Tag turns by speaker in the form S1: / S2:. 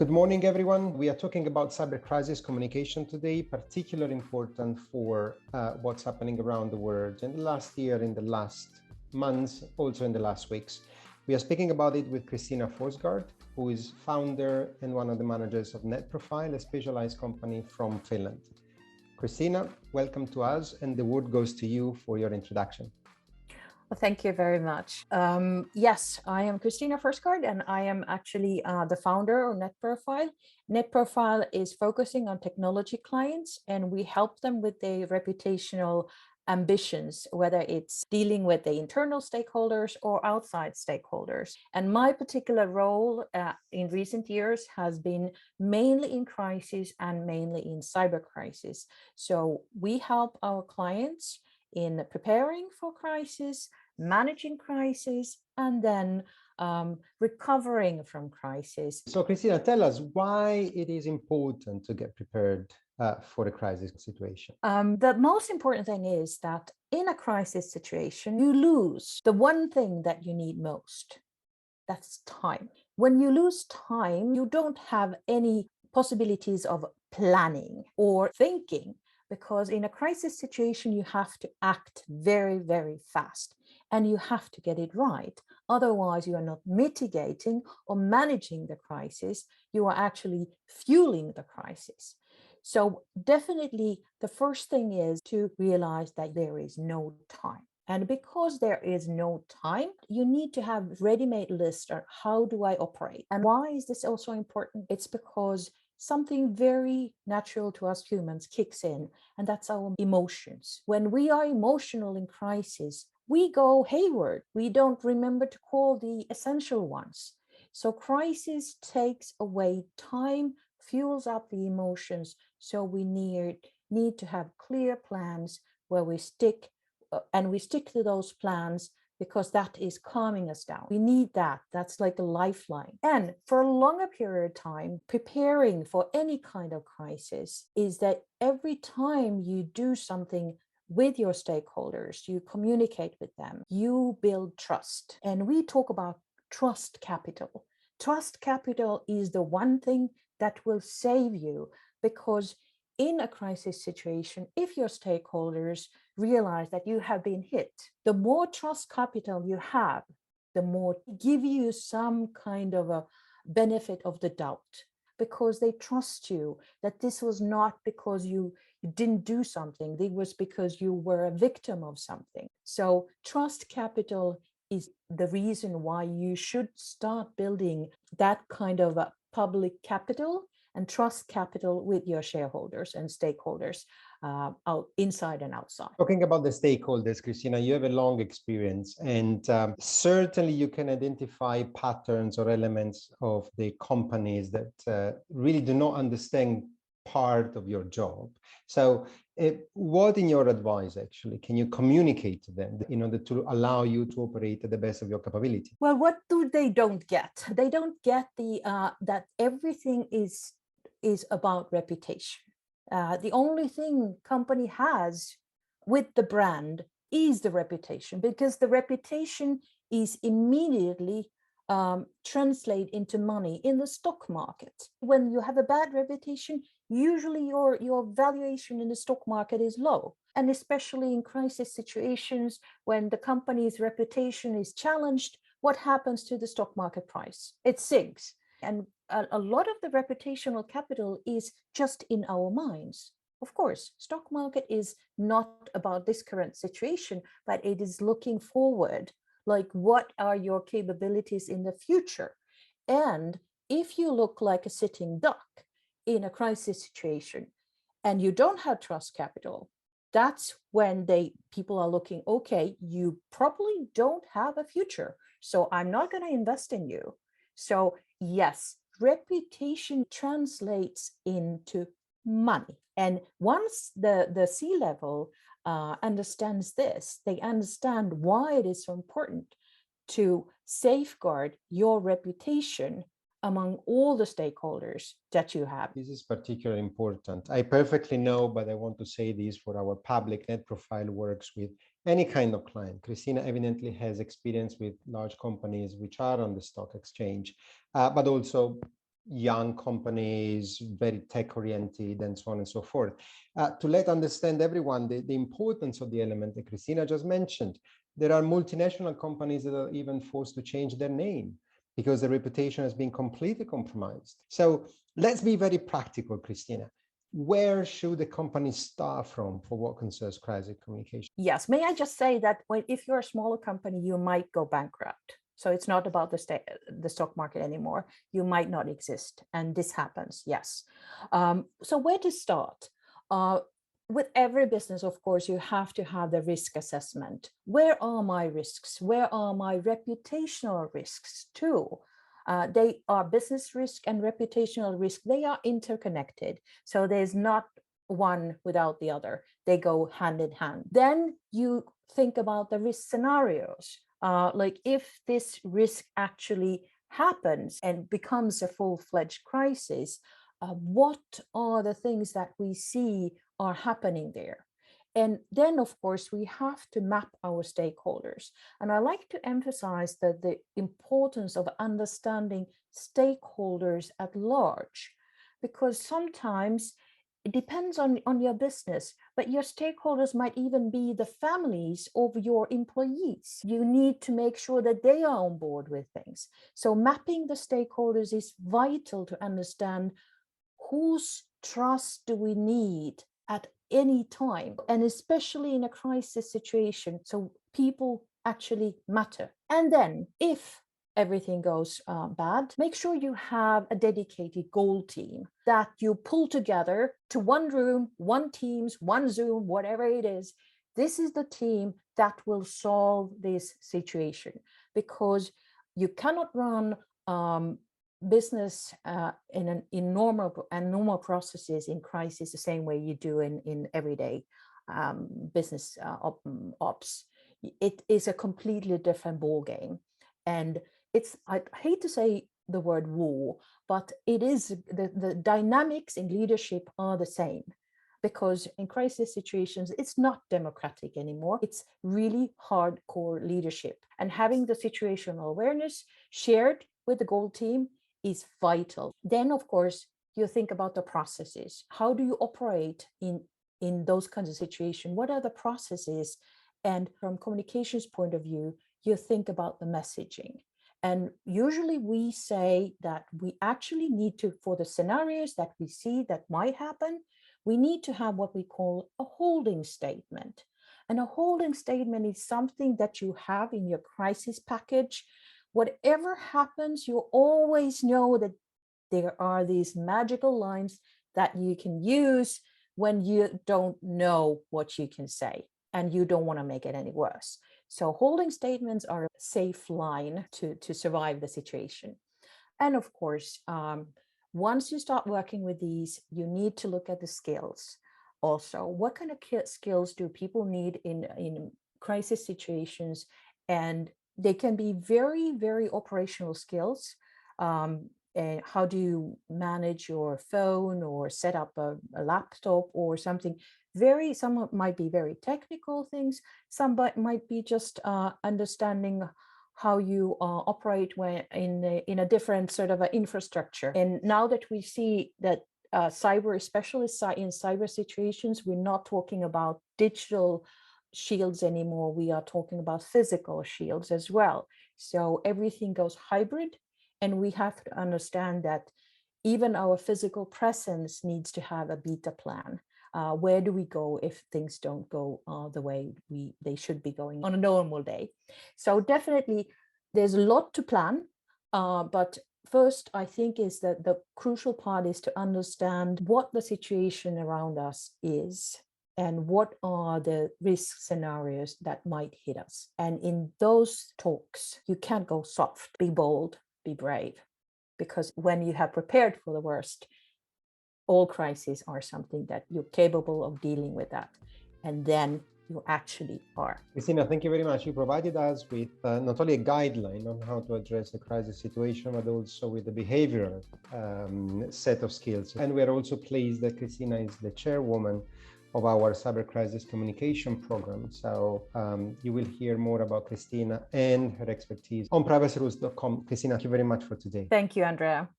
S1: Good morning, everyone. We are talking about cyber crisis communication today, particularly important for what's happening around the world in the last year, in the last months, also in the last weeks. We are speaking about it with Christina Forsgård, who is founder and one of the managers of Netprofile, a specialized company from Finland. Christina, welcome to us, and the word goes to you for your introduction.
S2: Well, thank you very much. Yes, I am Christina Forsgård, and I am actually the founder of Netprofile. Netprofile is focusing on technology clients, and we help them with their reputational ambitions, whether it's dealing with the internal stakeholders or outside stakeholders. And my particular role in recent years has been mainly in crisis and mainly in cyber crisis. So we help our clients in preparing for crisis, managing crisis, and then recovering from crisis.
S1: So Christina, tell us why it is important to get prepared for a crisis situation.
S2: The most important thing is that in a crisis situation, you lose the one thing that you need most. That's time. When you lose time, you don't have any possibilities of planning or thinking, because in a crisis situation, you have to act very, very fast and you have to get it right. Otherwise, you are not mitigating or managing the crisis. You are actually fueling the crisis. So definitely the first thing is to realize that there is no time. And because there is no time, you need to have ready-made list of how do I operate? And why is this also important? It's because something very natural to us humans kicks in, and that's our emotions. When we are emotional in crisis, we go hayward. We don't remember to call the essential ones. So crisis takes away time, fuels up the emotions. So we need to have clear plans where we stick to those plans, because that is calming us down. We need that. That's like a lifeline. And for a longer period of time, preparing for any kind of crisis is that every time you do something with your stakeholders, you communicate with them, you build trust. And we talk about trust capital. Trust capital is the one thing that will save you, because in a crisis situation, if your stakeholders realize that you have been hit, the more trust capital you have, the more give you some kind of a benefit of the doubt, because they trust you that this was not because you didn't do something, it was because you were a victim of something. So trust capital is the reason why you should start building that kind of a public capital and trust capital with your shareholders and stakeholders out inside and outside.
S1: Talking about the stakeholders, Christina, you have a long experience, and certainly you can identify patterns or elements of the companies that really do not understand part of your job. So what, in your advice, actually, can you communicate to them in order to allow you to operate at the best of your capability?
S2: Well, what do they don't get? They don't get that everything is about reputation. The only thing company has with the brand is the reputation, because the reputation is immediately translate into money in the stock market. When you have a bad reputation, usually your valuation in the stock market is low. And especially in crisis situations, when the company's reputation is challenged, what happens to the stock market price? It sinks. And a lot of the reputational capital is just in our minds. Of course, stock market is not about this current situation, but it is looking forward, like what are your capabilities in the future? And if you look like a sitting duck in a crisis situation and you don't have trust capital, that's when people are looking, okay, you probably don't have a future, so I'm not going to invest in you. So yes, reputation translates into money. And once the C-level understands this, they understand why it is so important to safeguard your reputation among all the stakeholders that you have.
S1: This is particularly important. I perfectly know, but I want to say this for our public. Netprofile works with any kind of client. Christina evidently has experience with large companies which are on the stock exchange, but also young companies, very tech oriented, and so on and so forth. To let understand everyone the importance of the element that Christina just mentioned, there are multinational companies that are even forced to change their name because their reputation has been completely compromised. So let's be very practical, Christina. Where should the company start from for what concerns crisis communication?
S2: Yes, may I just say that if you're a smaller company, you might go bankrupt. So it's not about the stock market anymore. You might not exist, and this happens, yes. So where to start? With every business, of course, you have to have the risk assessment. Where are my risks? Where are my reputational risks too? They are business risk and reputational risk. They are interconnected. So there's not one without the other. They go hand in hand. Then you think about the risk scenarios. Like if this risk actually happens and becomes a full-fledged crisis, what are the things that we see are happening there? And then, of course, we have to map our stakeholders. And I like to emphasize that the importance of understanding stakeholders at large, because sometimes it depends on your business, but your stakeholders might even be the families of your employees. You need to make sure that they are on board with things. So mapping the stakeholders is vital to understand whose trust do we need at any time, and especially in a crisis situation. So people actually matter. And then if everything goes bad, make sure you have a dedicated goal team that you pull together to one room, one Teams, one Zoom, whatever it is. This is the team that will solve this situation, because you cannot run business in normal processes in crisis the same way you do in everyday business ops. It is a completely different ball game. And I hate to say the word war, but it is the dynamics in leadership are the same, because in crisis situations, it's not democratic anymore. It's really hardcore leadership, and having the situational awareness shared with the goal team is vital. Then, of course, you think about the processes. How do you operate in those kinds of situations? What are the processes? And from communications point of view, you think about the messaging. And usually we say that we actually need to, for the scenarios that we see that might happen, we need to have what we call a holding statement. And a holding statement is something that you have in your crisis package. Whatever happens, you always know that there are these magical lines that you can use when you don't know what you can say and you don't want to make it any worse. So holding statements are a safe line to survive the situation. And of course, once you start working with these, you need to look at the skills. Also, what kind of skills do people need in crisis situations? And they can be very, very operational skills. And how do you manage your phone or set up a laptop or something? Some might be very technical things. Some might be just understanding how you operate when in a different sort of infrastructure. And now that we see that cyber specialists in cyber situations, we're not talking about digital shields anymore. We are talking about physical shields as well. So everything goes hybrid, and we have to understand that even our physical presence needs to have a beta plan. Where do we go if things don't go the way they should be going on a normal day? So definitely there's a lot to plan, but first I think is that the crucial part is to understand what the situation around us is and what are the risk scenarios that might hit us. And in those talks, you can't go soft, be bold, be brave, because when you have prepared for the worst, all crises are something that you're capable of dealing with that. And then you actually are.
S1: Christina, thank you very much. You provided us with not only a guideline on how to address the crisis situation, but also with the behavioral set of skills. And we are also pleased that Christina is the chairwoman of our cyber crisis communication program. So you will hear more about Christina and her expertise on privacyrules.com. Christina, thank you very much for today.
S2: Thank you, Andrea.